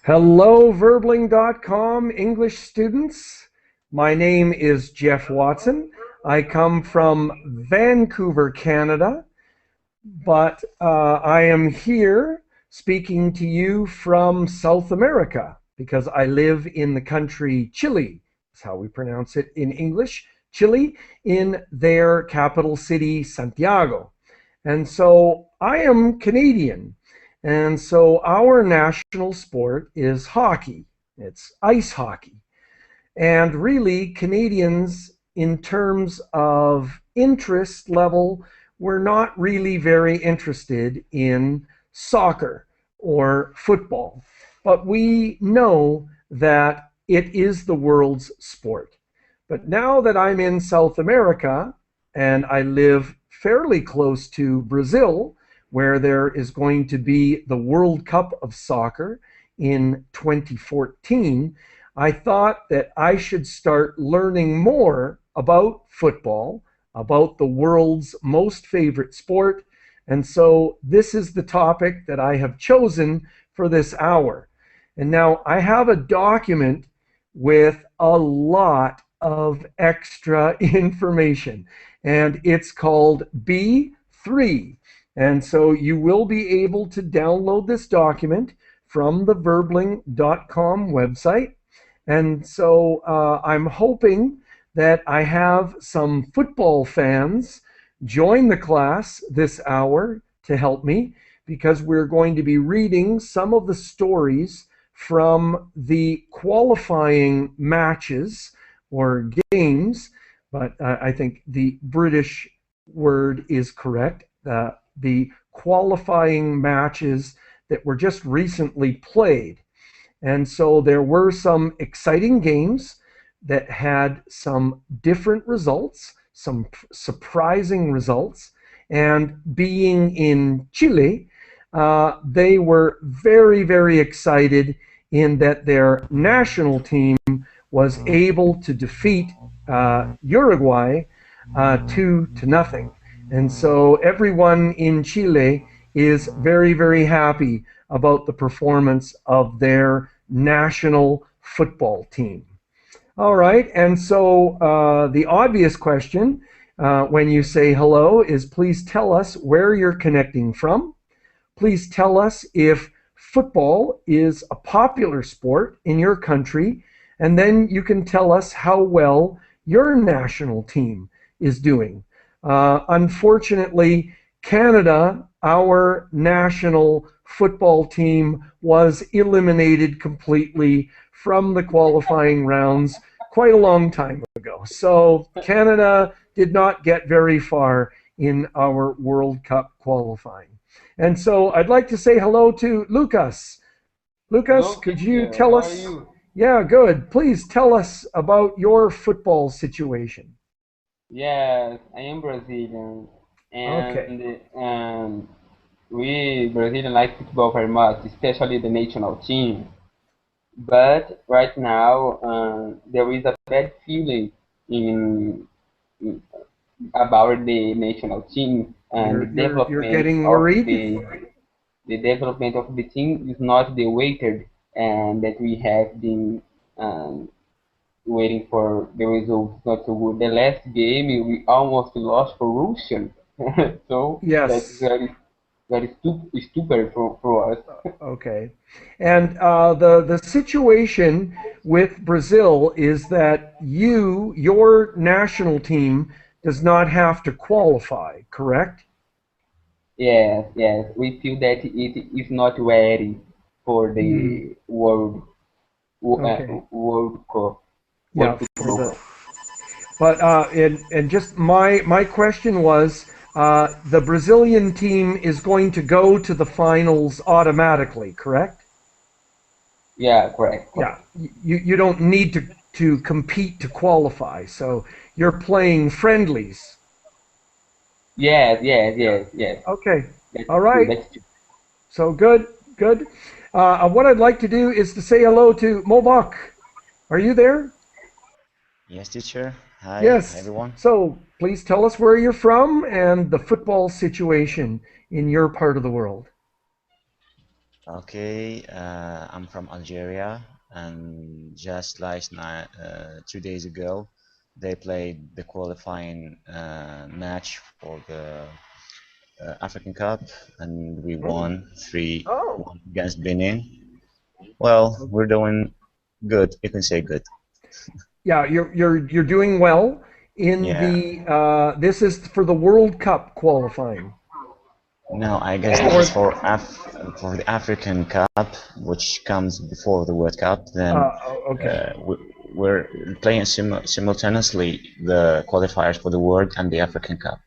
Hello, Verbling.com English students. My name is Geoff Watson. I come from Vancouver, Canada, but I am here speaking to you from South America because I live in the country Chile. That's how we pronounce it in English, Chile, in their capital city, Santiago. And so I am Canadian. And so our national sport is hockey. It's ice hockey. And really, Canadians, in terms of interest level, we're not really very interested in soccer or football. But we know that it is the world's sport. But now that I'm in South America and I live fairly close to Brazil, where there is going to be the World Cup of Soccer in 2014, I thought that I should start learning more about football, about the world's most favorite sport. And so this is the topic that I have chosen for this hour. And now I have a document with a lot of extra information, and it's called B3. And so you will be able to download this document from the Verbling.com website. And so I'm hoping that I have some football fans join the class this hour to help me, because we're going to be reading some of the stories from the qualifying matches or games, but I think the British word is correct. The qualifying matches that were just recently played. And so there were some exciting games that had some different results, some surprising results. And being in Chile, they were very, very excited in that their national team was able to defeat Uruguay 2-0. And so everyone in Chile is very, very happy about the performance of their national football team. All right, and so the obvious question when you say hello is, please tell us where you're connecting from. Please tell us if football is a popular sport in your country, and then you can tell us how well your national team is doing. Unfortunately, Canada, our national football team, was eliminated completely from the qualifying rounds quite a long time ago. So Canada did not get very far in our World Cup qualifying. And so I'd like to say hello to Lucas. Lucas, Hello, could you teacher. tell How are us? you? Yeah, good. Please tell us about your football situation. Yes, I am Brazilian, Okay. and we Brazilian like football very much, especially the national team. But right now, there is a bad feeling in, in about the national team, and You're getting worried? the development of the team is not the weighted and that we have been um, waiting for the results not so good. The last game we almost lost for Russia, so that's Yes. very stupid for us. Okay. And the situation with Brazil is that your national team does not have to qualify, correct? Yes, yes, we feel that it is not ready for Hmm. the Okay. World Cup, Yeah, World for Football the Cup. but and just my question was, the Brazilian team is going to go to the finals automatically, correct? Yeah, correct, Yeah, correct. you don't need to compete to qualify. So you're playing friendlies. Yes, yes, yes, yes. Okay. That's All true. right. That's true. So good, good. What I'd like to do is to say hello to Mobach. Are you there? Yes, teacher. Hi, Yes. everyone. So please tell us where you're from and the football situation in your part of the world. Okay, I'm from Algeria, and just last night, 2 days ago, they played the qualifying match for the African Cup, and we Oh. won 3 Oh. 1 against Benin. Well, we're doing good. You can say good. Yeah, you're doing well in Yeah. the this is for the World Cup qualifying. No, I guess this Or is for the African Cup, which comes before the World Cup. Then okay. we're playing simultaneously the qualifiers for the World and the African Cup,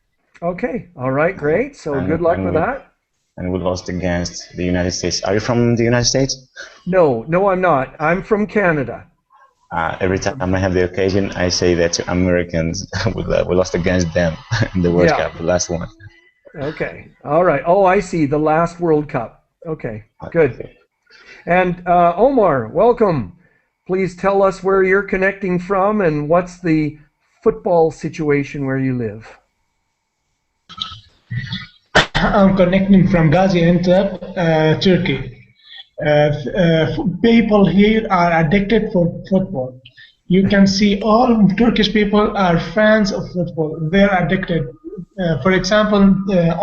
Okay. All right, great. So good and luck with that. we lost against the United States. Are you from the United States? No, no, I'm not. I'm from Canada. Every I'm from time I have the occasion, I say that to Americans. We lost against them in the World Yeah. Cup, the last one. Okay. All right. Oh, I see. The last World Cup. Okay. Good. Okay. And Omar, welcome. Please tell us where you're connecting from and what's the football situation where you live. I'm connecting from Gaziantep, Turkey. People here are addicted for football. You can see all Turkish people are fans of football. They're addicted. For example,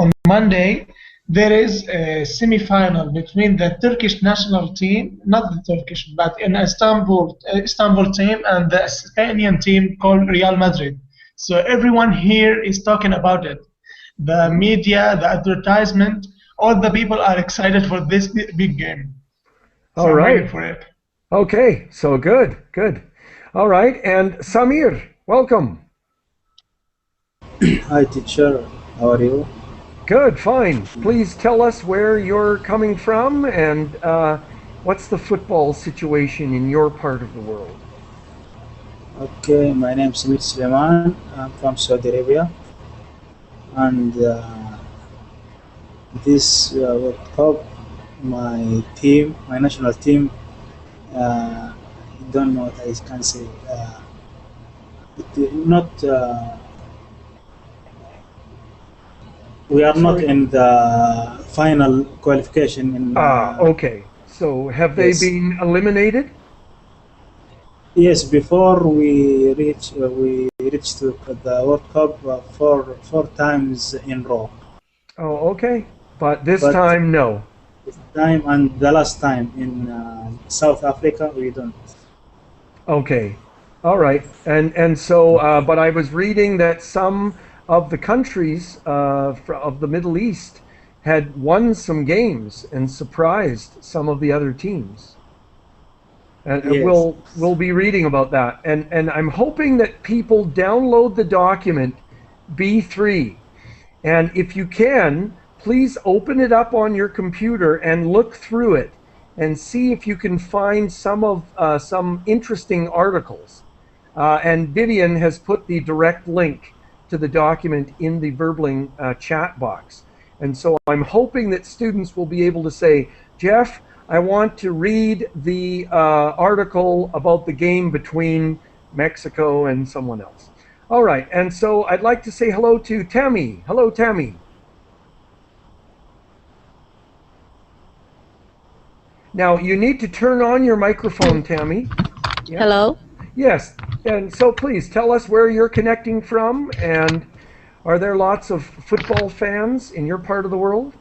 on Monday, there is a semi-final between the Turkish national team, not the Turkish, but in Istanbul team and the Spanish team called Real Madrid. So everyone here is talking about it. The media, the advertisement, all the people are excited for this big game. So All I'm waiting right. for it. Okay. So good. Good. All right. And Samir, welcome. Hi teacher, how are you? Good. Fine. Please tell us where you're coming from and what's the football situation in your part of the world. Okay, my name is Smith Suleiman. I'm from Saudi Arabia, and this World Cup, my national team, I don't know what I can say. Not, we are not Sorry. in the final qualification. In Okay. So have they yes, been eliminated? yes. Before we reached to the World Cup four times in row. Oh, okay. But this But time, no. this time and the last time in South Africa, we don't. Okay. All right. And so, but I was reading that some of the countries of the Middle East had won some games and surprised some of the other teams. And Yes, we'll be reading about that. And I'm hoping that people download the document B3. And if you can, please open it up on your computer and look through it and see if you can find some interesting articles. And Vivian has put the direct link to the document in the Verbling chat box. And so I'm hoping that students will be able to say, Geoff, I want to read the article about the game between Mexico and someone else. All right, and so I'd like to say hello to Tammy. Hello, Tammy. Now, you need to turn on your microphone, Tammy. Yeah. Hello. Yes, and so please tell us where you're connecting from, and are there lots of football fans in your part of the world?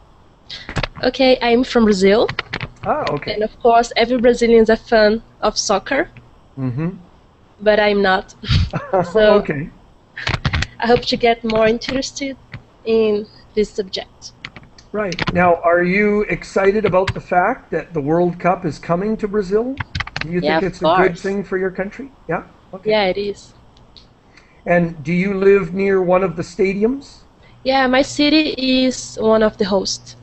Okay, I'm from Brazil, Okay. and of course, every Brazilian is a fan of soccer, Mm-hmm. but I'm not. So Okay. I hope to get more interested in this subject. Right. Now, are you excited about the fact that the World Cup is coming to Brazil? Do you Yeah, think of it's a good course. thing for your country? Yeah? Okay. Yeah, it is. And do you live near one of the stadiums? Yeah, my city is one of the hosts.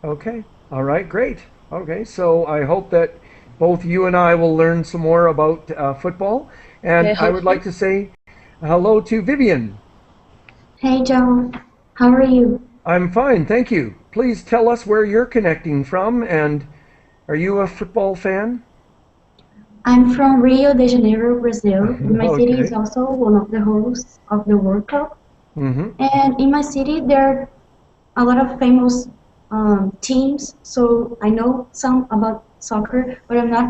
Okay. All right. Great. Okay. So I hope that both you and I will learn some more about football. And Yeah, I would like hopefully. to say hello to Vivian. Hey John, how are you? I'm fine. Thank you. Please tell us where you're connecting from, and are you a football fan? I'm from Rio de Janeiro, Brazil. My city is Okay. also one of the hosts of the World Cup. Mm-hmm. And in my city, there are a lot of famous teams, so I know some about soccer, but I'm not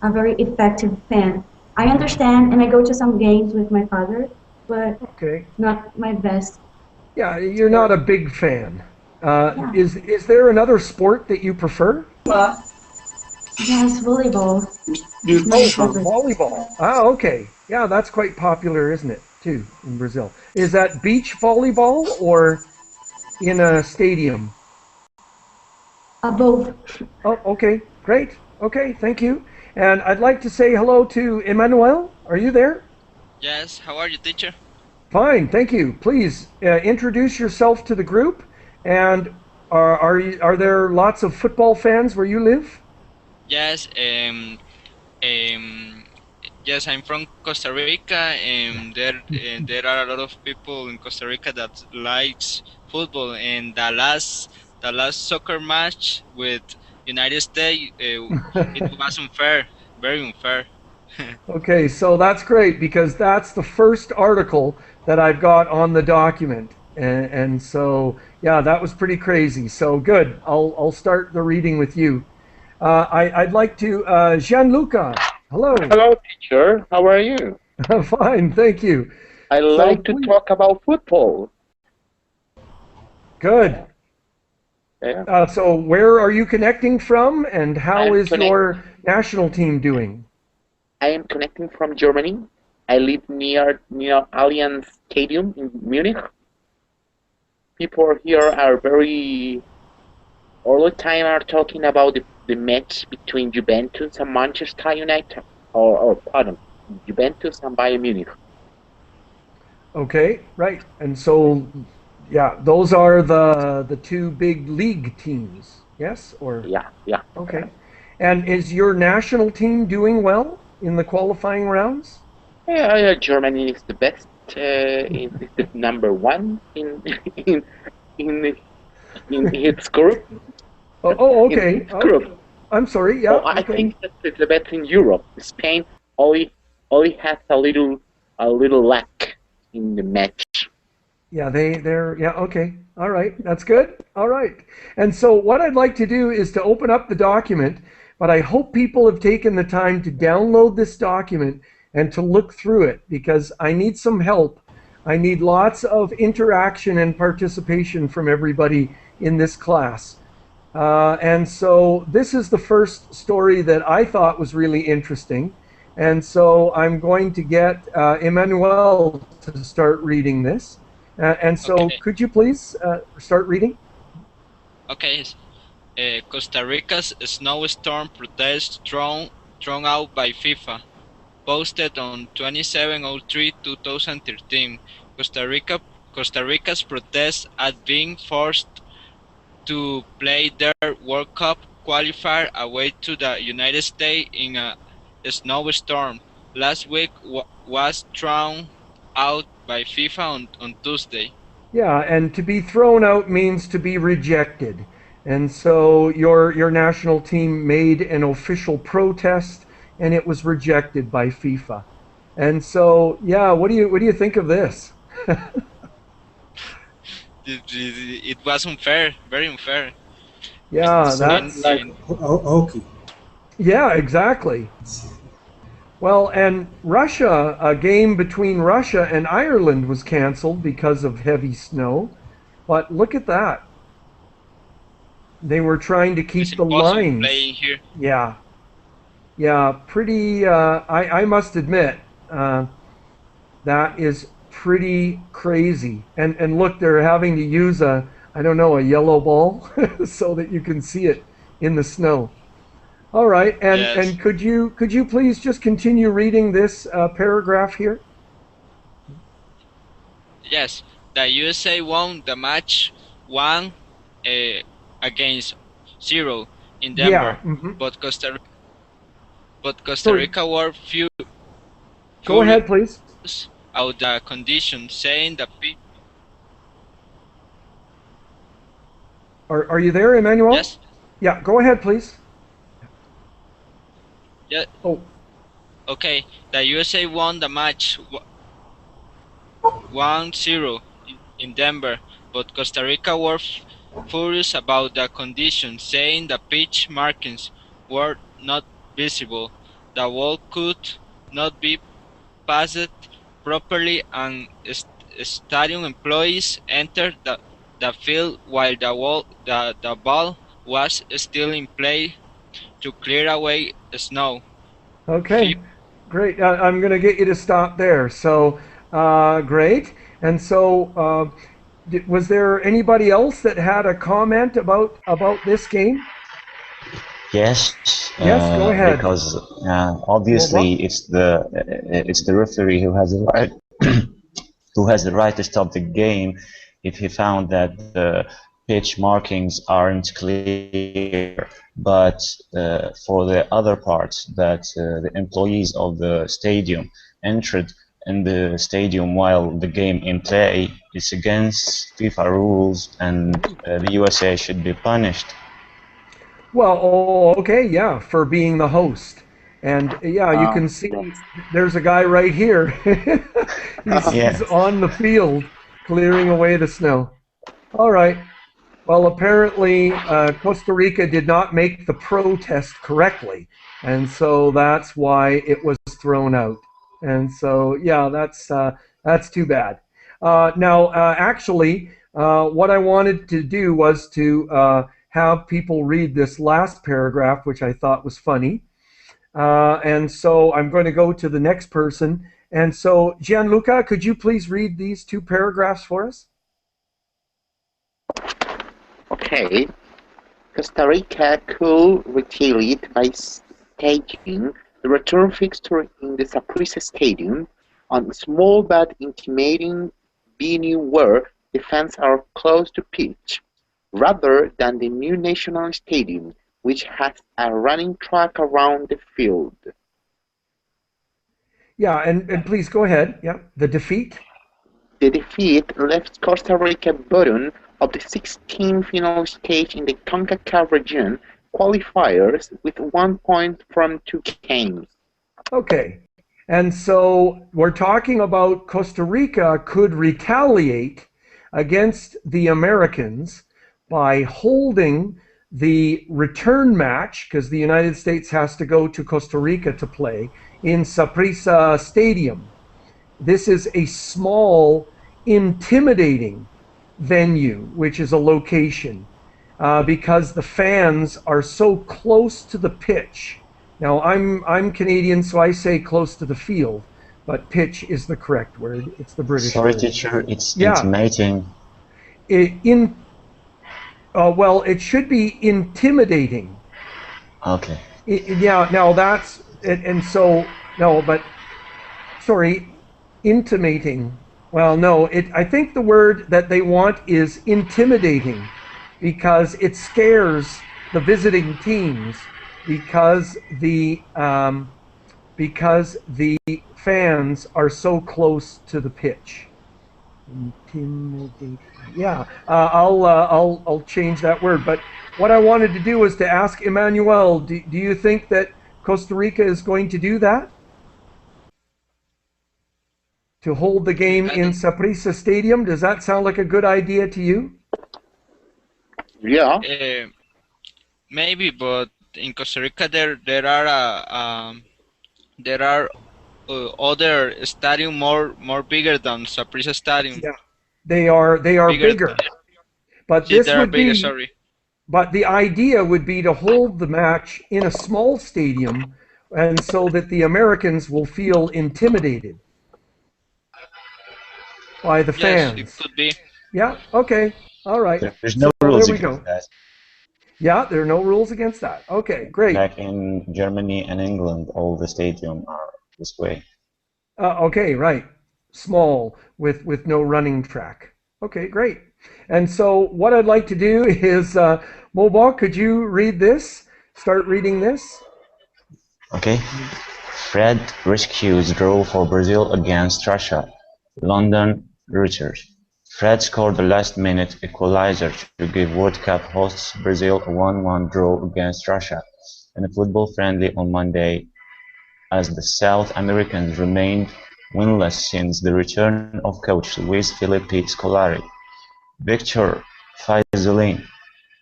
a very effective fan. I understand and I go to some games with my father, but Okay. not my best. Yeah, you're not a big fan. Yeah. Is there another sport that you prefer? Yes, volleyball is my Oh, favorite. volleyball. Ah, okay. Yeah, that's quite popular, isn't it, too, in Brazil? Is that beach volleyball or in a stadium? Both. Oh, okay. Great. Okay, thank you. And I'd like to say hello to Emmanuel. Are you there? Yes, how are you, teacher? Fine, thank you. Please introduce yourself to the group. And are there lots of football fans where you live? Yes, um, yes, I'm from Costa Rica, and there are a lot of people in Costa Rica that likes football. And the last soccer match with United States, it was unfair, very unfair. Okay, so that's great because that's the first article that I've got on the document. And so, yeah, that was pretty crazy. So good. I'll start the reading with you. I'd like to, Gianluca. Hello. Hello, teacher. How are you? Fine, thank you. I So like to please, talk about football. good. Yeah. So where are you connecting from, and I how am is connect. your national team doing? I am connecting from Germany. I live near Allianz Stadium in Munich. People here are very all the time are talking about the match between Juventus and Manchester United, or pardon, Juventus and Bayern Munich. Okay, right. And so, yeah, those are the two big league teams. Yes, or Yeah, yeah. okay. And is your national team doing well in the qualifying rounds? Yeah, Germany is the best. Is the number one in in in its group. In Okay. its Oh, group. I'm sorry. Oh, Yeah, I okay. think that it's the best in Europe. Spain only has a little lack in the match. Yeah, yeah, okay. All right. That's good. All right. And so what I'd like to do is to open up the document, but I hope people have taken the time to download this document and to look through it because I need some help. I need lots of interaction and participation from everybody in this class. And so this is the first story that I thought was really interesting. And so I'm going to get Emmanuel to start reading this. And so Okay, could you please start reading? okay. Costa Rica's snowstorm protest thrown out by FIFA. Posted on 27/03/2013, Costa Rica's protest at being forced to play their World Cup qualifier away to the United States in a snowstorm last week was thrown out by FIFA on Tuesday. Yeah, and to be thrown out means to be rejected. And so your national team made an official protest and it was rejected by FIFA. And so, yeah, what do you think of this? It was unfair, very unfair. Yeah, So And that's like and hockey. yeah, exactly. Well, and Russia, a game between Russia and Ireland was canceled because of heavy snow. But look at that. They were trying to it's keep the impossible lines. playing here. Yeah, yeah, pretty. I must admit, that is pretty crazy. And look, they're having to use a, I don't know, a yellow ball so that you can see it in the snow. All right, and Yes, could you please just continue reading this paragraph here? yes. The USA won the match 1 against 0 in Yeah. Denver, but Costa Sorry. Rica were Go ahead, please. furious about the condition, saying that Are you there, Emmanuel? yes, Yeah. Go ahead, please. Yeah. Oh, Okay. The USA won the match 1-0 in Denver, but Costa Rica were furious about the conditions, saying the pitch markings were not visible, the wall could not be passed properly, and stadium employees entered the field while the ball was still in play to clear away snow. okay. Great. I'm going to get you to stop there. So, great. And so, was there anybody else that had a comment about this game? Yes, Yes, go ahead. because Well, obviously it's the referee who has the right who has the right to stop the game if he found that the pitch markings aren't clear. But for the other parts, that the employees of the stadium entered in the stadium while the game in play, is against FIFA rules, and the USA should be punished. Well, oh, okay, yeah, for being the host. And yeah, you can see Yes. there's a guy right here. he's, Yeah. he's on the field clearing away the snow. All right. Well, apparently Costa Rica did not make the protest correctly, and so that's why it was thrown out. And so, yeah, that's too bad. Actually, what I wanted to do was to have people read this last paragraph, which I thought was funny. And so I'm going to go to the next person. And so, Gianluca, could you please read these two paragraphs for us? Okay. Costa Rica could retaliate by staging the return fixture in the Saprissa Stadium on a small but intimidating venue where the fans are close to pitch, rather than the new National Stadium, which has a running track around the field. Yeah, and please go ahead. Yeah, the defeat. The defeat left Costa Rica bottom of the 16 final stage in the CONCACAF region qualifiers with 1 point from 2 games. Okay. And so we're talking about Costa Rica could retaliate against the Americans by holding the return match, because the United States has to go to Costa Rica to play, in Saprissa Stadium. This is a small, intimidating venue, which is a location, because the fans are so close to the pitch. Now, I'm Canadian, so I say close to the field, but pitch is the correct word. It's the British Sorry, word. teacher, it's Yeah. intimating. Well, it should be intimidating. Okay. Yeah, now that's, and so, no, but, sorry, intimating. Well, no, I think the word that they want is intimidating, because it scares the visiting teams, because the fans are so close to the pitch. Intimidating. Yeah, I'll change that word. But what I wanted to do was to ask Emmanuel, do you think that Costa Rica is going to do that? To hold the game in Saprissa Stadium? Does that sound like a good idea to you? Yeah. Maybe, but in Costa Rica there are other stadium more bigger than Saprissa Stadium. Yeah, they are bigger. But See, this they are would bigger. be. Sorry. But the idea would be to hold the match in a small stadium, and so that the Americans will feel intimidated by the fans. Yes, it could be. Yeah, okay, all right. There's no So rules there we go. against that. Yeah, there are no rules against that. Okay, great. Like in Germany and England, all the stadium are this way. Okay, right. Small with no running track. Okay, great. And so what I'd like to do is, Mobile, could you read this? Start reading this. Okay. Fred rescues draw for Brazil against Russia. London, Reuters. Fred scored the last-minute equalizer to give World Cup hosts Brazil a 1-1 draw against Russia in a football friendly on Monday as the South Americans remained winless since the return of coach Luis Felipe Scolari. Victor Faizullin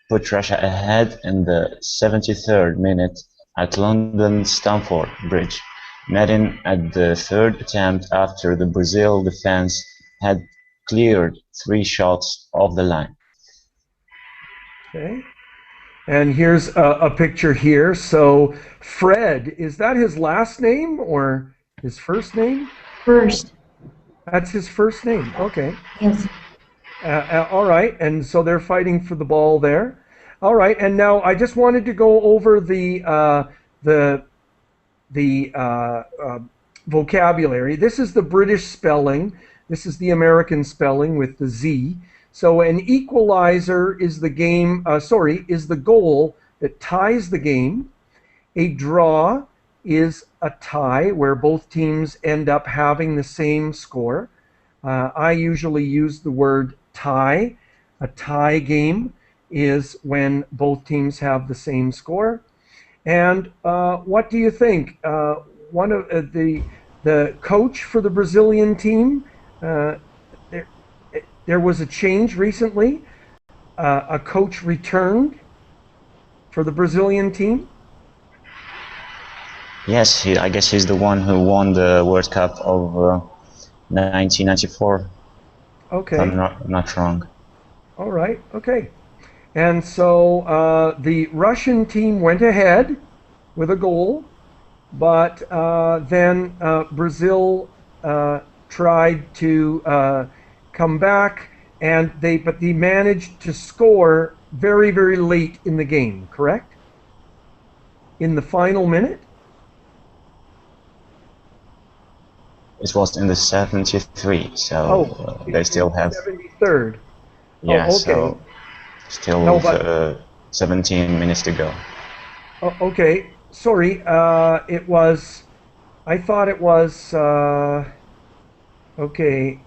put Russia ahead in the 73rd minute at London's Stamford Bridge, netting at the third attempt after the Brazil defense had cleared 3 shots off the line. Okay. And here's a picture here. So Fred, is that his last name or his first name? First. That's his first name. Okay. Yes. All right. And so they're fighting for the ball there. All right. And now I just wanted to go over the vocabulary. This is the British spelling. This is the American spelling with the Z. So an equalizer is the goal that ties the game. A draw is a tie where both teams end up having the same score. I usually use the word tie. A tie game is when both teams have the same score. And what do you think? One of the coach for the Brazilian team, there was a change recently. A coach returned for the Brazilian team. Yes, I guess he's the one who won the World Cup of 1994. Okay. If I'm not wrong. All right. Okay. And so the Russian team went ahead with a goal, but then Brazil tried to come back, and they managed to score very, very late in the game. Correct? In the final minute. It was in the 73, so they still have 73rd. Yeah, okay. so still 17 minutes to go. Okay, sorry. It was. I thought it was. Okay.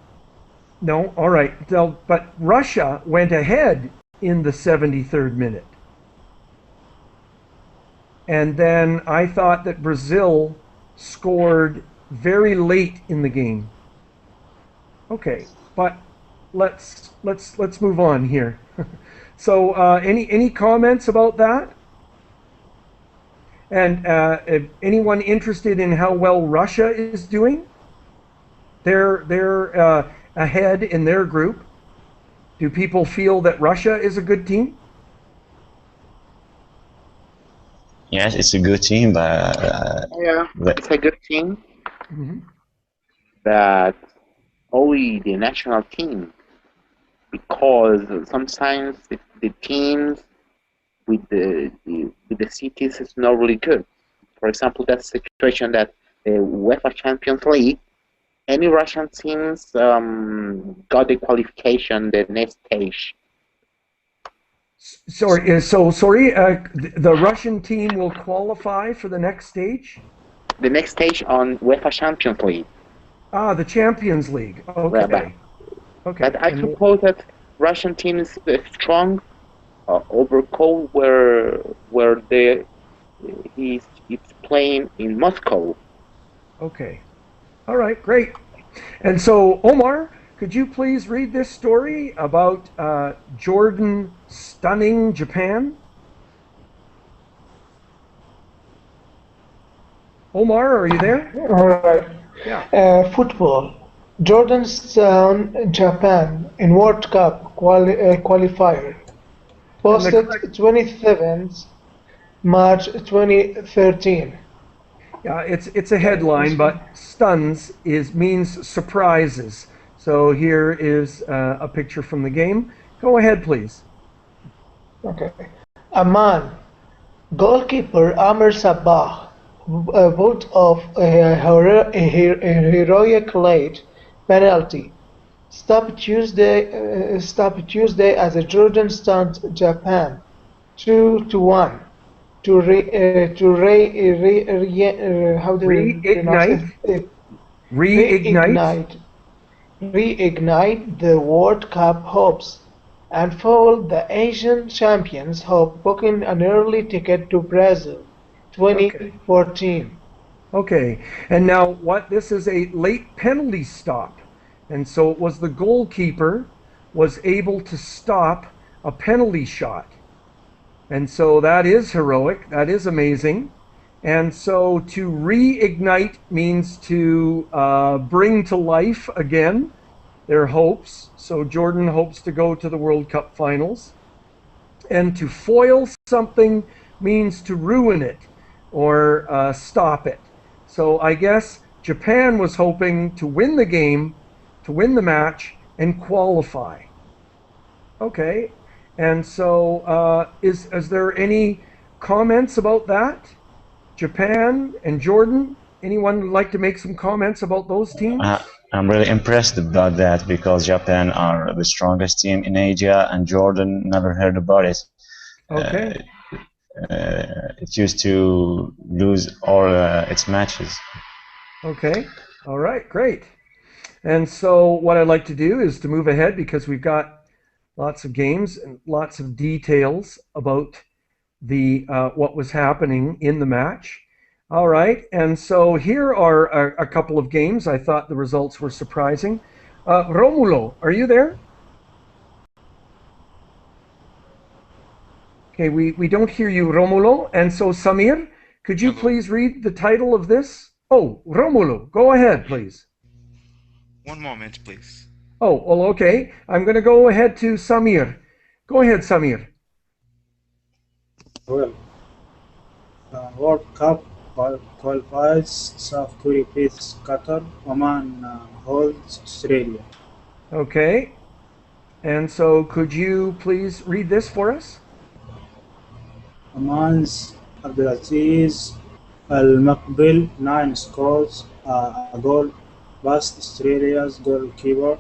No, all right. So, but Russia went ahead in the 73rd minute. And then I thought that Brazil scored very late in the game. Okay, but let's move on here. So any comments about that? And anyone interested in how well Russia is doing? They're ahead in their group. Do people feel that Russia is a good team? Yes, it's a good team, but it's a good team. Mm-hmm. That only the national team, because sometimes the teams with the cities is not really good. For example, that situation that the UEFA Champions League, any Russian teams got the qualification the next stage. Sorry, the Russian team will qualify for the next stage? The next stage on UEFA Champions League. Ah, the Champions League. Okay. But I suppose that Russian team is strong over Cole where he's playing in Moscow. Okay. All right, great. And so, Omar, could you please read this story about Jordan stunning Japan? Omar, are you there? All right. Yeah. Football. Jordan stunned Japan in World Cup qualifier. Posted 27th March 2013. Yeah, it's a headline, but stuns means surprises. So here is a picture from the game. Go ahead, please. Okay. Amman. Goalkeeper Amr Sabah vote of a heroic late penalty. Stop Tuesday as a Jordan stunned Japan 2-1 to reignite the World Cup hopes and followed the Asian champions hope booking an early ticket to Brazil 2014. Okay, and now what? This is a late penalty stop, and so it was the goalkeeper was able to stop a penalty shot, and so that is heroic. That is amazing, and so to reignite means to bring to life again their hopes. So Jordan hopes to go to the World Cup finals, and to foil something means to ruin it or stop it. So I guess Japan was hoping to win the game, to win the match, and qualify. Okay, and so is there any comments about that? Japan and Jordan, anyone would like to make some comments about those teams? I'm really impressed about that because Japan are the strongest team in Asia, and Jordan never heard about it. Okay. It used to lose all its matches. Okay. All right. Great. And so what I'd like to do is to move ahead because we've got lots of games and lots of details about the what was happening in the match. All right. And so here are a couple of games. I thought the results were surprising. Romulo, are you there? Okay, we don't hear you, Romulo. And so, Samir, could you please read the title of this? Oh, Romulo, go ahead, please. One moment, please. Oh, well, okay. I'm going to go ahead to Samir. Go ahead, Samir. Well, World Cup qualifies. South Korea beats Qatar. Oman holds Australia. Okay. And so could you please read this for us? Oman's Abdulaziz Al-Maqbil 9 scores a goal past Australia's goalkeeper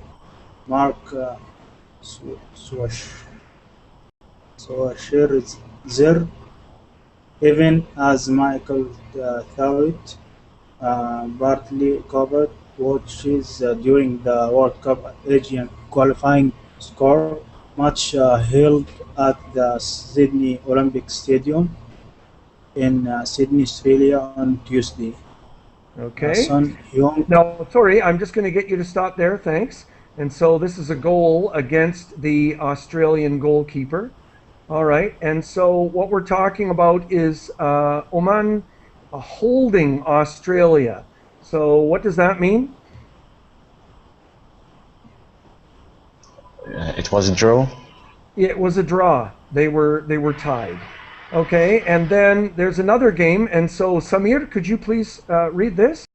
Mark Swasher, even as Michael Thawit partly covered watches during the World Cup Asian qualifying score match held at the Sydney Olympic Stadium in Sydney, Australia on Tuesday. Okay. Son Heung. No, sorry, I'm just going to get you to stop there. Thanks. And so this is a goal against the Australian goalkeeper. All right. And so what we're talking about is Oman holding Australia. So what does that mean? It was a draw. It was a draw. They were tied. Okay, and then there's another game, and so Samir, could you please read this?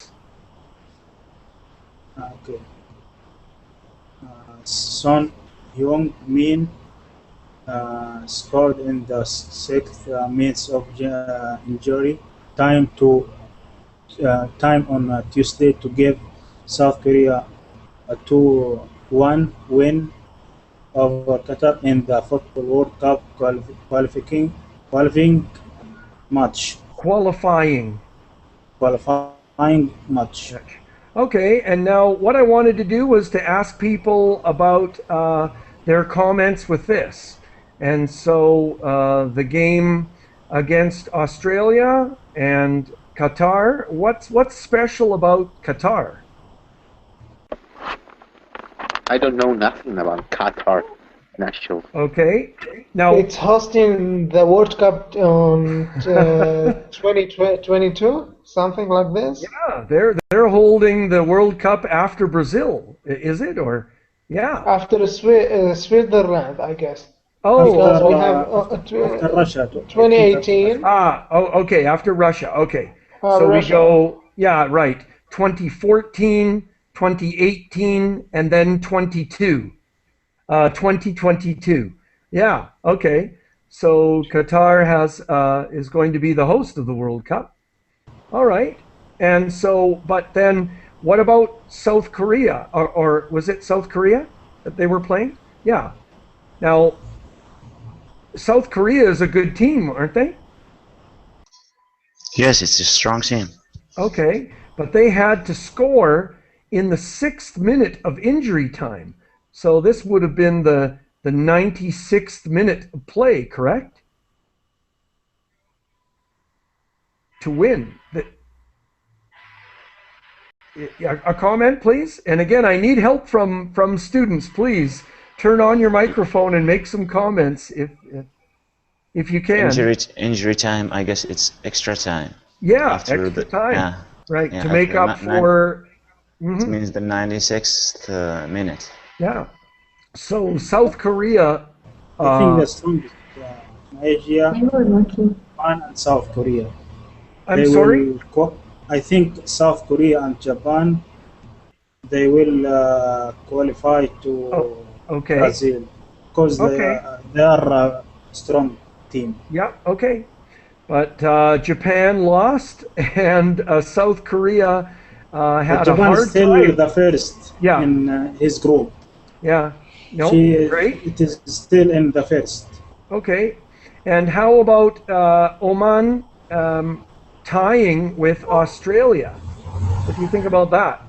Okay. Son Heung-min scored in the sixth minutes of injury time on Tuesday to give South Korea a 2-1 win over Qatar in the Football World Cup qualifying match. Qualifying match. Okay, and now what I wanted to do was to ask people about their comments with this. And so the game against Australia and Qatar, what's special about Qatar? I don't know nothing about Qatar national. Okay, now it's hosting the World Cup on 2022, something like this. Yeah, they're holding the World Cup after Brazil, is it? Or yeah, after Switzerland, I guess. Oh, because we have after Russia, 2018. Okay, after Russia. Okay, so Russia. We go. Yeah, right. 2014, 2018, and then 2022. Yeah. Okay. So Qatar is going to be the host of the World Cup. All right. And so, but then what about South Korea? Or was it South Korea that they were playing? Yeah. Now, South Korea is a good team, aren't they? Yes, it's a strong team. Okay, but they had to score in the 6th minute of injury time. So this would have been the 96th minute of play, correct? To win. a comment, please? And again, I need help from students. Please turn on your microphone and make some comments if you can. Injury time, I guess it's extra time. Yeah, After extra the time. yeah, Right, yeah, to make after up for. it means the 96th minute. Yeah. So South Korea. I think the strongest Malaysia, Japan, and South Korea. I'm sorry? I think South Korea and Japan, they will qualify to Brazil because they are a strong team. Yeah, okay. But Japan lost, and South Korea had Japan a hard is still time. the first in his group. Yeah. No, great. It is still in the first. Okay. And how about Oman tying with Australia? What do you think about that?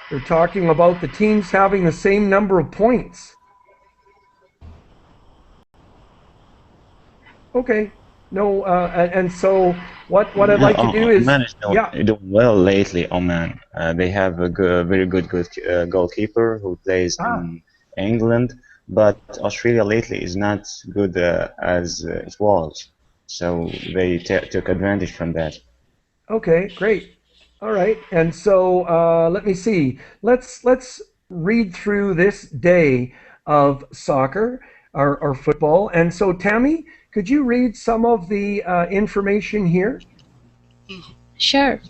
They're talking about the teams having the same number of points. Okay. No, and so what I'd like to do is Oman is doing well lately. Oman, they have a very good goalkeeper who plays in England, but Australia lately is not good as it was, so they took advantage from that. Okay, great. All right, and so let me see. Let's read through this day of soccer or football. And so, Tammy, could you read some of the information here? Sure.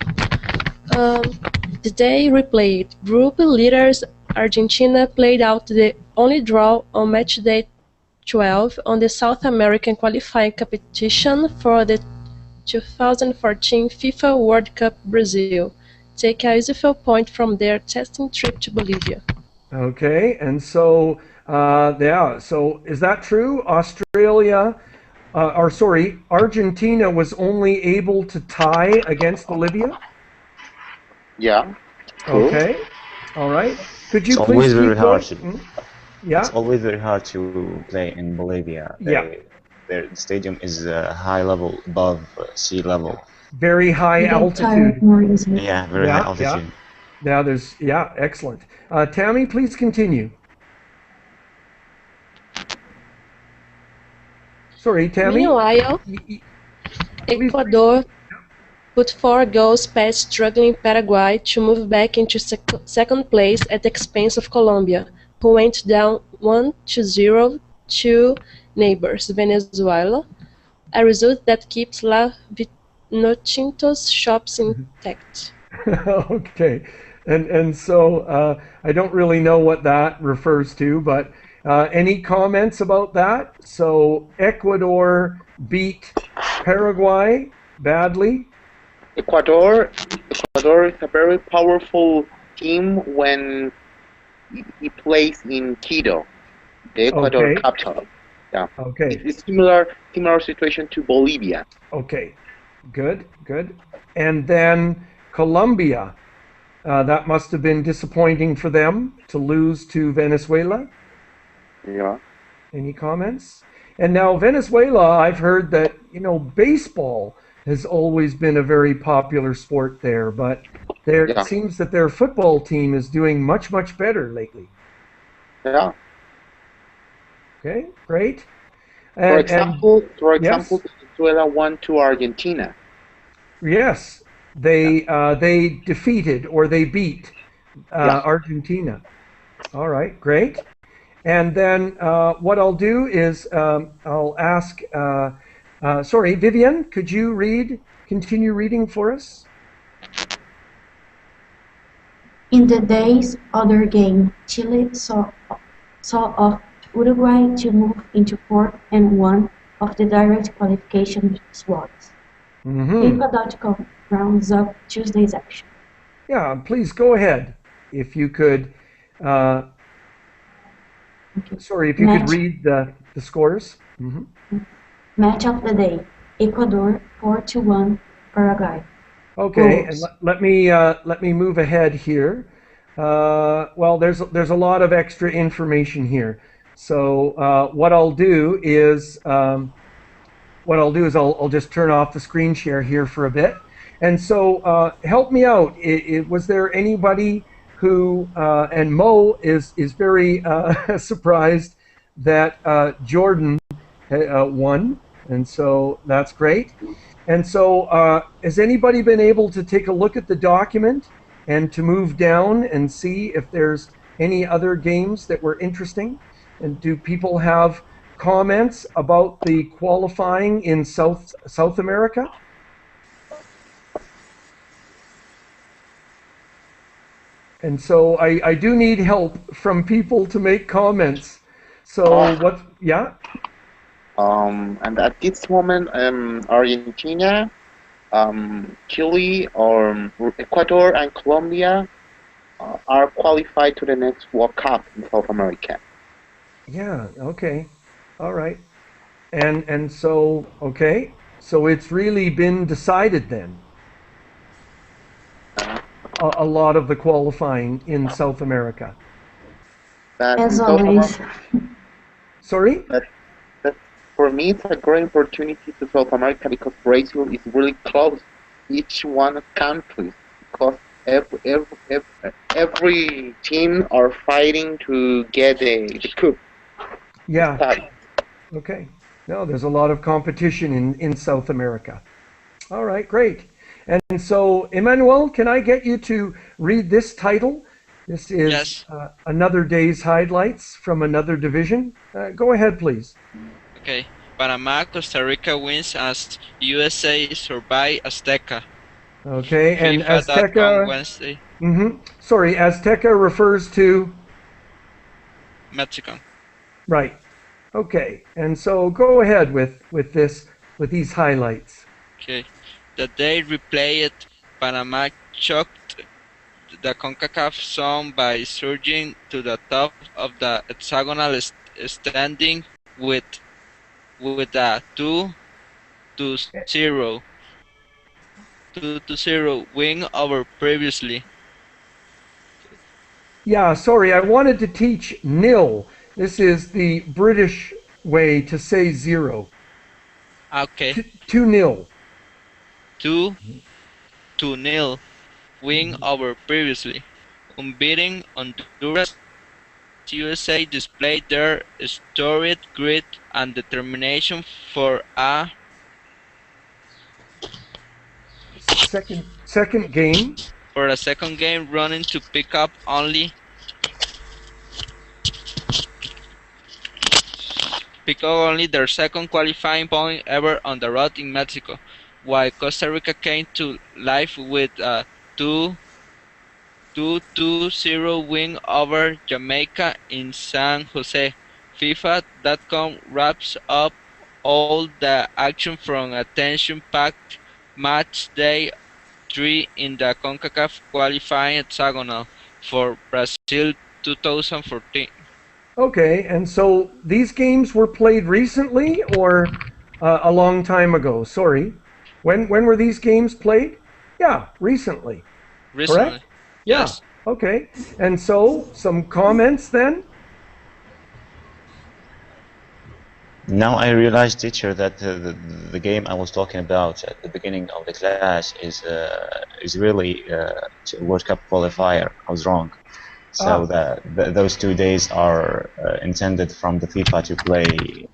The day replayed. Group leaders Argentina played out the only draw on match day 12 on the South American qualifying competition for the 2014 FIFA World Cup Brazil. Take a useful point from their testing trip to Bolivia. Okay, and so so is that true? Argentina was only able to tie against Bolivia? Yeah. Cool. Okay. All right. Could you it's please always very hard Yeah. It's always very hard to play in Bolivia. Their stadium is high level above sea level. Very high altitude. Yeah, very high altitude. Yeah, excellent. Tammy, please continue. Sorry, Tammy. Meanwhile, Ecuador put 4 goals past struggling Paraguay to move back into second place at the expense of Colombia, who went down 1-0 to neighbors Venezuela, a result that keeps La Vinotinto's shops intact. Okay, and so I don't really know what that refers to, but any comments about that? So Ecuador beat Paraguay badly. Ecuador is a very powerful team when he plays in Quito, the Ecuador capital. Yeah. Okay. It's similar situation to Bolivia. Okay. Good. And then Colombia. That must have been disappointing for them to lose to Venezuela. Yeah. Any comments? And now Venezuela, I've heard that, baseball has always been a very popular sport there, but it seems that their football team is doing much, much better lately. Yeah. Okay, great. For example, Venezuela won to Argentina. Yes, they defeated or they beat Argentina. All right, great. And then what I'll do is I'll ask. Sorry, Vivian, could you continue reading for us? In the day's other game, Chile saw off Uruguay to move into fourth and one of the direct qualification slots. FIFA.com rounds up Tuesday's action. Yeah, please go ahead. If you could, could read the scores. Match of the day: Ecuador 4-1 Paraguay. Okay, and let me move ahead here. Well, there's a lot of extra information here. So what I'll do is what I'll do is I'll just turn off the screen share here for a bit. And so help me out. Was there anybody who, and Mo is very surprised that Jordan won, and so that's great. And so has anybody been able to take a look at the document and to move down and see if there's any other games that were interesting? And do people have comments about the qualifying in South America? And so I do need help from people to make comments. So what? Yeah. And at this moment, Argentina, Chile, or Ecuador, and Colombia are qualified to the next World Cup in South America. Yeah. Okay. All right. And so okay. So it's really been decided then. A lot of the qualifying in South America. As always. Sorry? For me, it's a great opportunity to South America because Brazil is really close each one country, because every team are fighting to get the cup. Yeah. Okay. No, there's a lot of competition in South America. All right, great. And so, Emmanuel, can I get you to read this title? This is Yes. Another Day's Highlights from Another Division. Go ahead, please. Okay. Panama, Costa Rica wins as USA survive Azteca. Okay, and FIFA.com Azteca. Wednesday. Sorry, Azteca refers to Mexico. Right. Okay, and so go ahead with these highlights. Okay. The day replayed, Panama choked the CONCACAF zone by surging to the top of the hexagonal standing with a 2-0 win over previously. Yeah, sorry, I wanted to teach nil. This is the British way to say 0. Okay. 2-0. 2-0 win over previously. Unbeaten Honduras, USA displayed their storied grit and determination for a second game. For a second game running to pick up only their second qualifying point ever on the road in Mexico, while Costa Rica came to life with a 2-0 win over Jamaica in San Jose. FIFA.com wraps up all the action from a tension-packed match day 3 in the CONCACAF qualifying hexagonal for Brazil 2014. Okay, and so these games were played recently or a long time ago? Sorry. When were these games played? Yeah, recently. Recently. Correct? Yeah. Yes. Okay. And so some comments then? Now I realize, teacher, that the game I was talking about at the beginning of the class is really a World Cup qualifier. I was wrong. So those 2 days are intended from the FIFA to play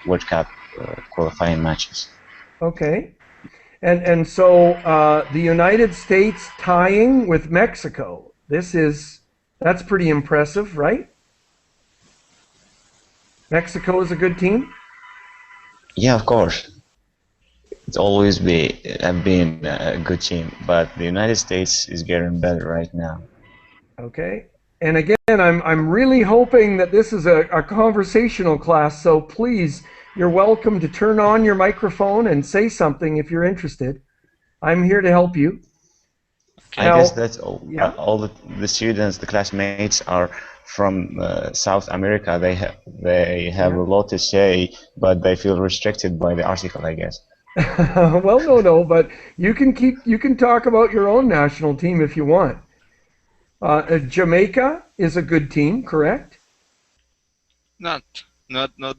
World Cup qualifying matches. Okay. And so the United States tying with Mexico. That's pretty impressive, right? Mexico is a good team? Yeah, of course. It's always been a good team, but the United States is getting better right now. Okay. And again, I'm really hoping that this is a conversational class, so please, you're welcome to turn on your microphone and say something if you're interested. I'm here to help you. I guess that's all. Yeah. All the students, the classmates are from South America. They have a lot to say, but they feel restricted by the article, I guess. Well, no, but you can talk about your own national team if you want. Jamaica is a good team, correct? Not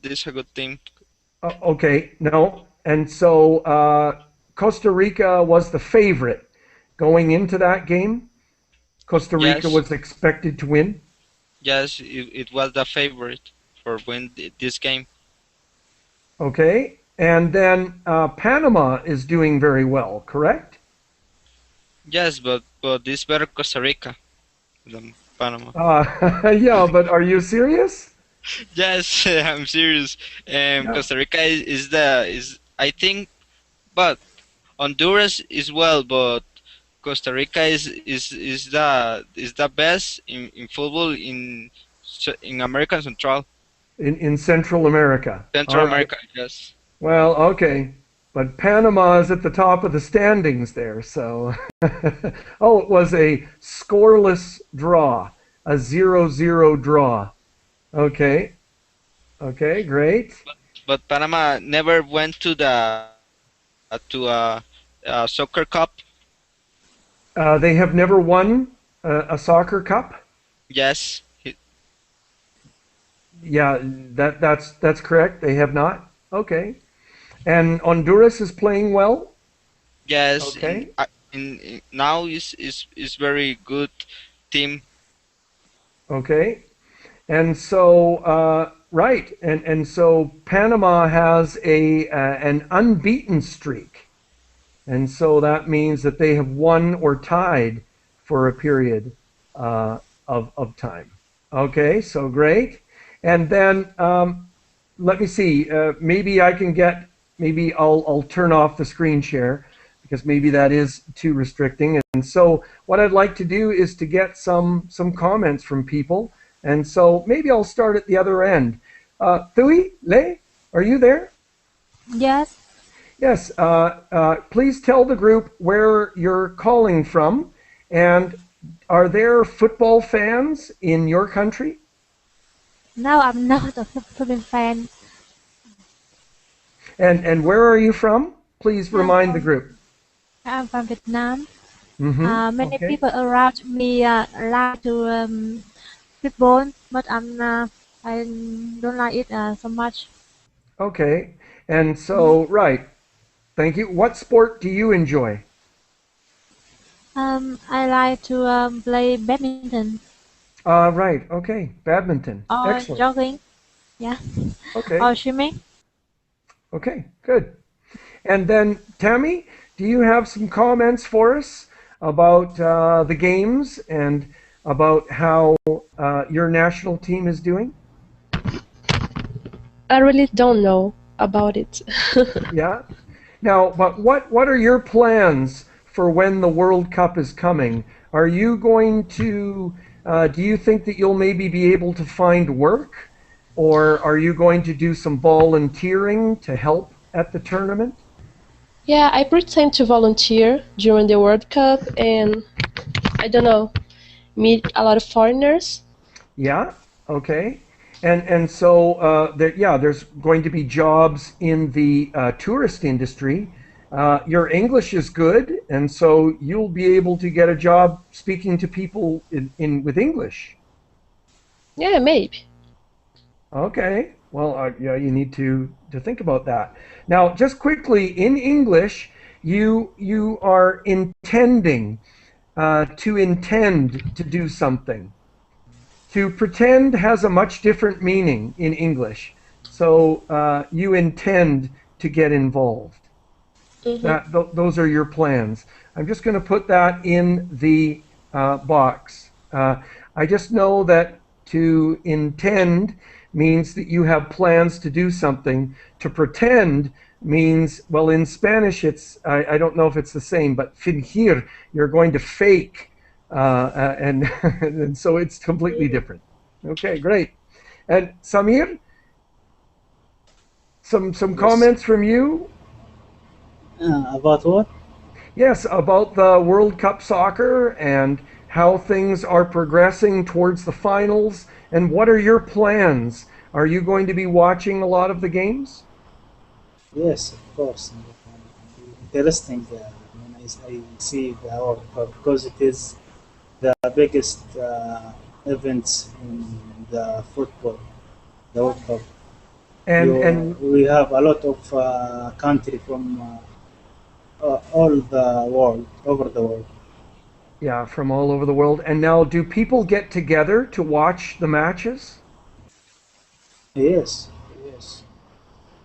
this a good team. Okay, no. And so Costa Rica was the favorite going into that game. Costa Rica Yes, was expected to win. yes, it was the favorite for win this game. Okay. And then Panama is doing very well, correct? Yes, but this better Costa Rica than Panama. Yeah, but are you serious? Yes, I'm serious. Yeah. Costa Rica is I think, but Honduras is well, but Costa Rica is the best in football in American Central In Central America. All Central right. America. Yes. Well, okay. But Panama is at the top of the standings there, so. Oh, it was a scoreless draw, a 0-0 draw. Okay. Okay, great. But Panama never went to a soccer cup. They have never won a soccer cup. Yes. Yeah, that's correct. They have not. Okay. And Honduras is playing well. Yes. Okay. In now is very good team. Okay. And so right, and so Panama has an unbeaten streak, and so that means that they have won or tied for a period of time. Okay, so great. And then let me see. Maybe I can get. Maybe I'll turn off the screen share because maybe that is too restricting. And so what I'd like to do is to get some comments from people. And so maybe I'll start at the other end. Thui, Le, are you there? Yes. Yes. Please tell the group where you're calling from, and are there football fans in your country? No, I'm not a football fan. And where are you from? Please remind the group. I'm from Vietnam. Mm-hmm. Many Okay. people around me like to football, but I don't like it so much. Okay. And so, right. Thank you. What sport do you enjoy? I like to play badminton Right. Okay. Badminton. or Excellent. jogging, yeah, Okay. or swimming. Okay. Good. And then, Tammy, do you have some comments for us about the games and about how your national team is doing? I really don't know about it. Yeah. Now, but what are your plans for when the World Cup is coming? Are you going to, do you think that you'll maybe be able to find work? Or are you going to do some volunteering to help at the tournament? Yeah, I pretend to volunteer during the World Cup and I don't know, meet a lot of foreigners. Yeah. Okay. And so there's going to be jobs in the tourist industry. Your English is good, and so you'll be able to get a job speaking to people with English. Yeah, maybe. Okay. Well, yeah, you need to think about that. Now, just quickly, in English, you are intending to intend to do something. To pretend has a much different meaning in English. So you intend to get involved. Those are your plans. I'm just going to put that in the box. I just know that to intend means that you have plans to do something. To pretend means, well, in Spanish, I don't know if it's the same, but fingir, you're going to fake. And so it's completely different. Okay, great. And Samir, some comments from you? About what? Yes, about the World Cup soccer and how things are progressing towards the finals. And what are your plans? Are you going to be watching a lot of the games? Yes, of course. Interesting when I see the World Cup because it is the biggest events in the football, the World Cup. And we have a lot of country from all the world, over the world. yeah, from all over the world. And now, do people get together to watch the matches? Yes, yes.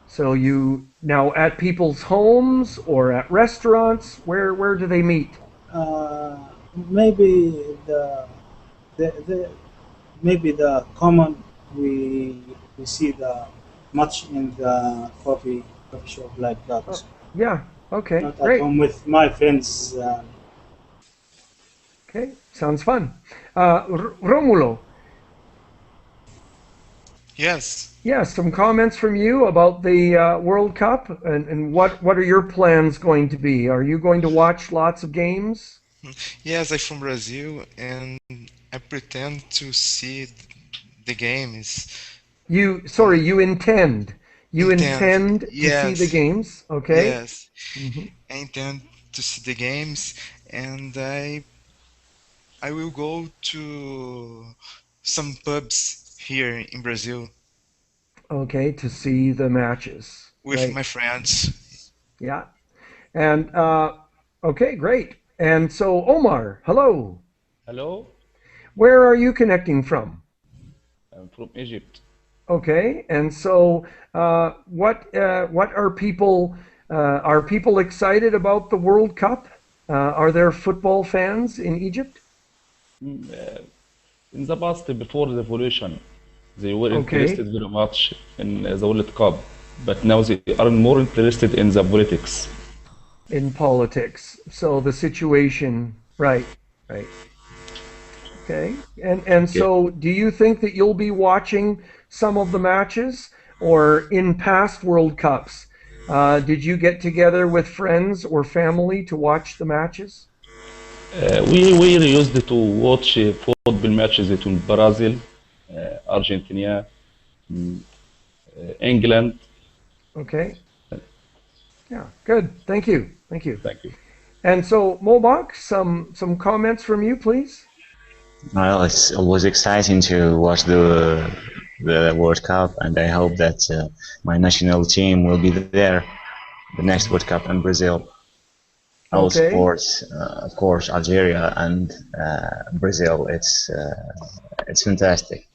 So you now at people's homes or at restaurants, where do they meet? Maybe the maybe the common we see the much in the coffee shop like that. Oh, yeah. Okay. Not at Great. home with my friends. Okay. Sounds fun. Romulo. Yes. Yeah. Some comments from you about the World Cup and what are your plans going to be? Are you going to watch lots of games? Yes, I'm from Brazil and I pretend to see the games. You intend. You intend to see the Yes. games, okay? Yes. I intend to see the games and I will go to some pubs here in Brazil Okay, to see the matches. with Right. my friends. Yeah. And okay, great. And so Omar, hello. Hello, Where are you connecting from? I'm from Egypt. Okay. And so what are people excited about the World Cup? Are there football fans in Egypt? In the past, before the revolution, they were Okay. interested very much in the World Cup, but now they are more interested in the politics. In politics. So the situation, right, right. Okay. And so do you think that you'll be watching some of the matches or in past World Cups? Did you get together with friends or family to watch the matches? We used to watch football matches between Brazil, Argentina, England. Okay. Yeah, good. Thank you. Thank you. Thank you. And so Mobach, some comments from you, please. Well, it's always exciting to watch the World Cup, and I hope that my national team will be there the next World Cup in Brazil. Also, Okay. of course, Algeria and Brazil. It's fantastic.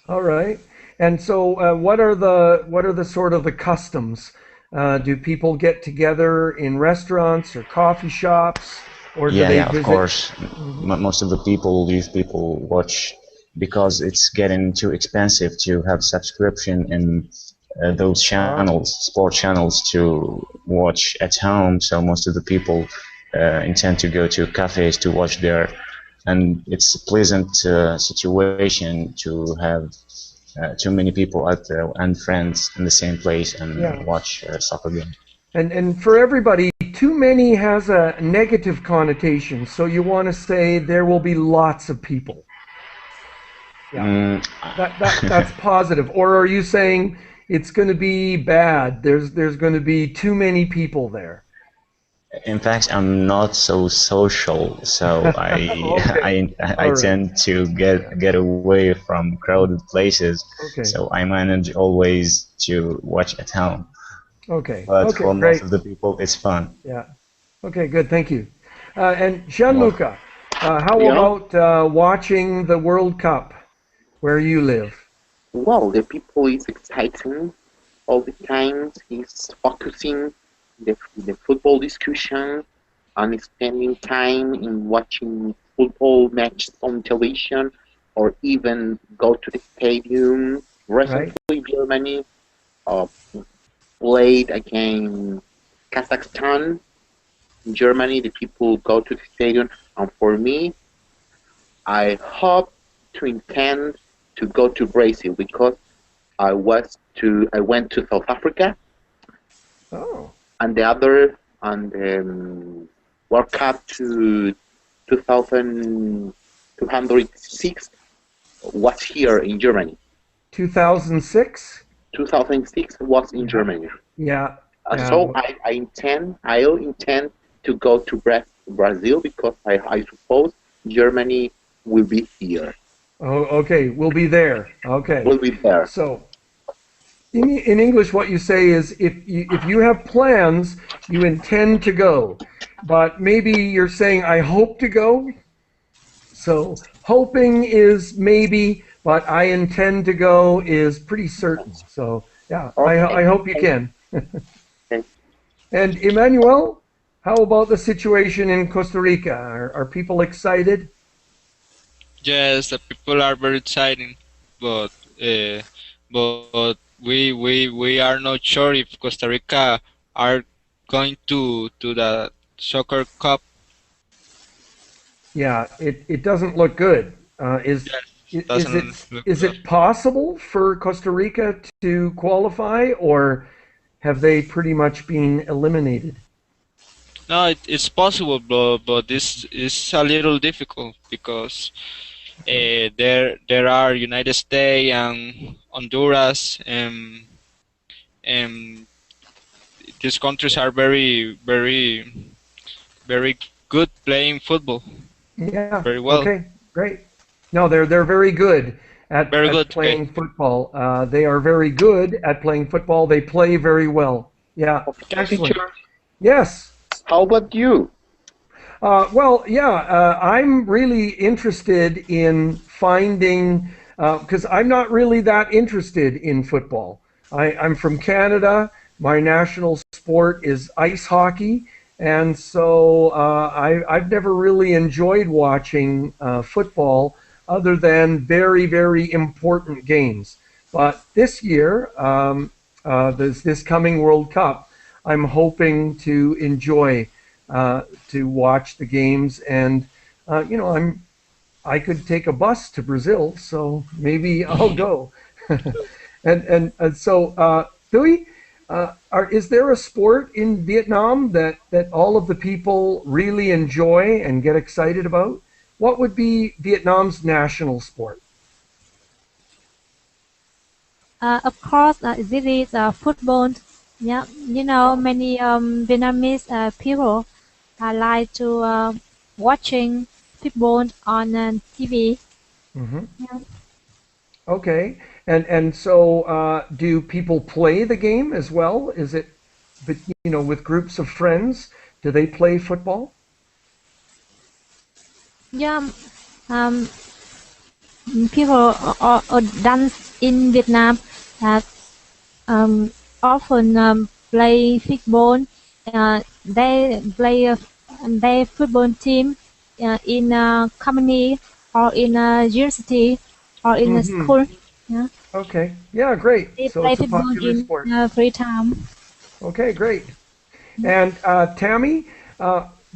All right. And so, what are the sort of the customs? Do people get together in restaurants or coffee shops, or do they Yeah, of visit? course. Most of the youth people watch because it's getting too expensive to have subscription in those channels, sport channels, to watch at home. So most of the people intend to go to cafes to watch there, and it's a pleasant situation to have too many people out there and friends in the same place and Yeah. watch soccer game. And for everybody, too many has a negative connotation. So you want to say there will be lots of people. Yeah. That's positive. Or are you saying it's going to be bad? There's going to be too many people there. In fact, I'm not so social, so Okay. I All right. tend to get away from crowded places. Okay. So I manage always to watch at home. Okay. But Okay. for Great. most of the people, it's fun. Yeah. Okay. Good. Thank you. And Gianluca, how Yeah. about watching the World Cup where you live? Well, the people is exciting all the time. He's focusing the football discussion and spending time in watching football matches on television or even go to the stadium. Recently, Germany uh, played against Kazakhstan. In Germany, the people go to the stadium, and for me, I hope to intend to go to Brazil because I went to South Africa. Oh. And the other and World Cup to 2206 was here in Germany. 2006? 2006 was in Germany. Yeah. So I'll intend to go to Brazil because I suppose Germany will be here. Oh, okay. We'll be there. Okay. Will be there. So, In English, what you say is if you have plans, you intend to go. But maybe you're saying, I hope to go. So hoping is maybe, but I intend to go is pretty certain. So yeah, I hope you can. And Emmanuel, how about the situation in Costa Rica? Are people excited? Yes, the people are very excited, but we are not sure if Costa Rica are going to the soccer cup. Yeah, it doesn't look good. Doesn't look Is good. it possible for Costa Rica to qualify, or have they pretty much been eliminated? No, it's possible, but this is a little difficult because there are United States and Honduras, and these countries are very good playing football. Yeah. Very well. Okay. Great. No, they're very good at Very good. playing football. They are very good at playing football. They play very well. Yeah. Excellent. Teacher, Yes. how about you? Well, yeah, I'm really interested in finding, because I'm not really that interested in football. I'm from Canada. My national sport is ice hockey. And so I've never really enjoyed watching football other than very, very important games. But this year, this coming World Cup, I'm hoping to enjoy to watch the games, and I could take a bus to Brazil, so maybe I'll go. And so, Thuy, is there a sport in Vietnam that all of the people really enjoy and get excited about? What would be Vietnam's national sport? Of course, this is football. Yeah, many Vietnamese people like to watching football on TV. Mm-hmm. Yeah. Okay, and so do people play the game as well? Is it, but with groups of friends, do they play football? Yeah, um, people dance in Vietnam that often play football. They play their football team in a company or in a university or in a Mm-hmm. school. Yeah. Okay. Yeah, great. They So play it's a football popular in sport. free time. Okay, great. And Tammy,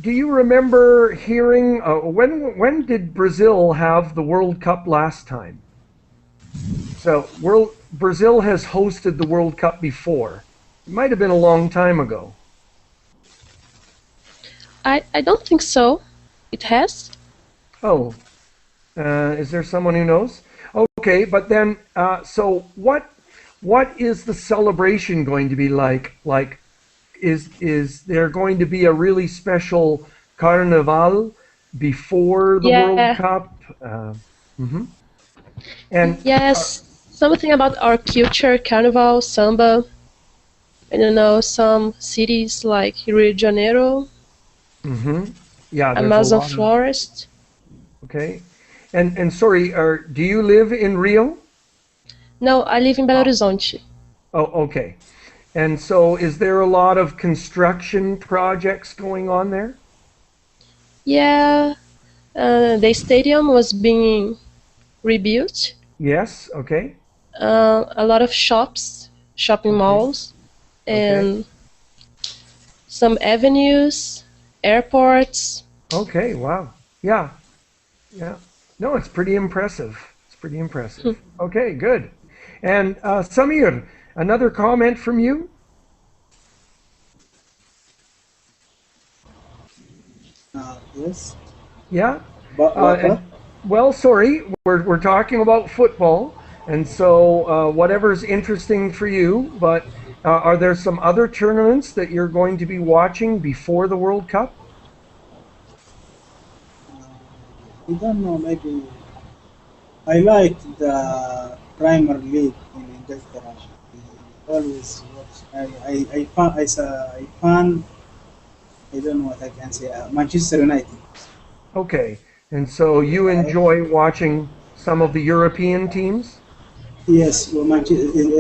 do you remember hearing when did Brazil have the World Cup last time? So Brazil has hosted the World Cup before. It might have been a long time ago. I don't think so. It has. Oh, is there someone who knows? Okay, but then, so what is the celebration going to be like? Like, is there going to be a really special carnival before the World Yeah. Cup? Mhm. And Yes. Something about our culture, carnival, samba. I don't know, some cities like Rio de Janeiro, yeah, there's a Amazon lot of. forest. Okay, and sorry, do you live in Rio? No, I live in Belo Horizonte. Oh, okay. And so, is there a lot of construction projects going on there? Yeah, the stadium was being rebuilt. Yes. Okay. A lot of shops, shopping malls, and some avenues, airports. Okay. Wow. Yeah. Yeah. No, it's pretty impressive. It's pretty impressive. Okay. Good. And Samir, another comment from you? Yes. Yeah. But what? Well, sorry, we're talking about football, and so whatever's interesting for you. But are there some other tournaments that you're going to be watching before the World Cup? I don't know. Maybe I like the Premier League in Inglaterra. always watch. I I don't know what I can say. Manchester United. Okay. And so you enjoy watching some of the European teams? Yes, well,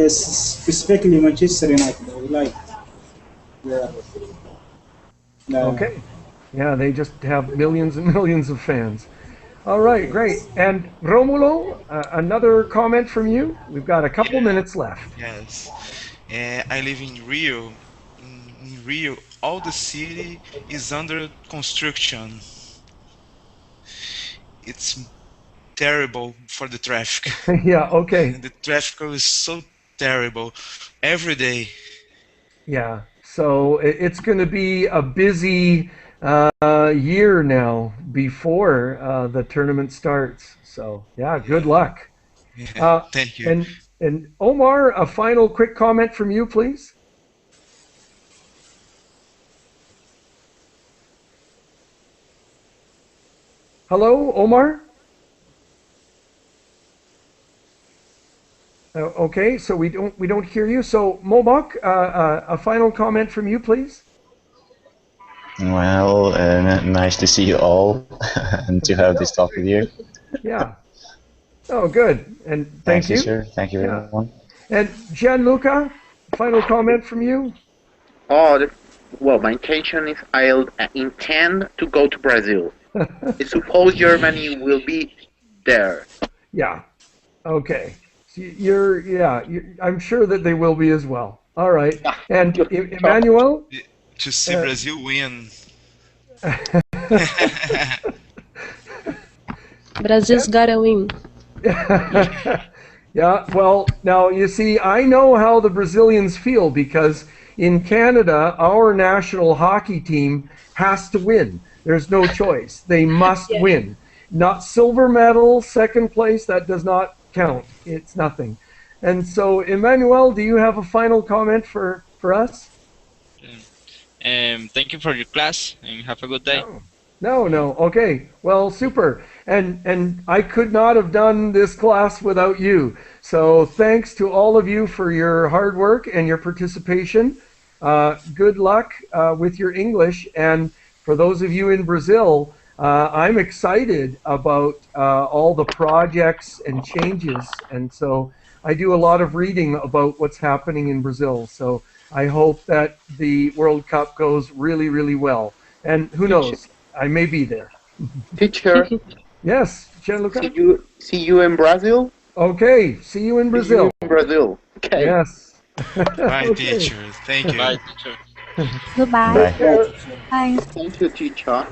specifically Manchester United. I like the, Okay. Yeah, they just have millions and millions of fans. All right, great. And Romulo, another comment from you? We've got a couple minutes left. Yes. I live in Rio. In Rio, all the city is under construction. It's terrible for the traffic. Yeah, okay. The traffic is so terrible every day. Yeah, so it's going to be a busy year now before the tournament starts. So, yeah, good luck. Thank you. And Omar, a final quick comment from you, please. Hello, Omar? Okay, so we don't hear you. So Mobok, a final comment from you, please. Well, nice to see you all and to have this talk with you. Yeah. Oh, good. And thank you. Sir. Thank you, everyone. And Gianluca, final comment from you. Oh, well, my intention is I'll intend to go to Brazil. I suppose Germany will be there. Yeah. Okay. So I'm sure that they will be as well. All right. And Emmanuel? To see Brazil win. Brazil's gotta win. Yeah, well, now you see, I know how the Brazilians feel because in Canada, our national hockey team has to win. There's no choice. They must win. Not silver medal, second place, that does not count. It's nothing. And so, Emmanuel, do you have a final comment for us? Thank you for your class and have a good day. No. Okay. Well, super. And I could not have done this class without you. So thanks to all of you for your hard work and your participation. Good luck with your English. And for those of you in Brazil, I'm excited about all the projects and changes. And so I do a lot of reading about what's happening in Brazil. So I hope that the World Cup goes really, really well. And who knows? I may be there. Teacher. Yes, Gianluca. See you in Brazil. Okay, see you in Brazil. Okay. Yes. Bye, teacher. Thank you. Bye, teacher. Goodbye. Bye. Thanks. Thank you, teacher.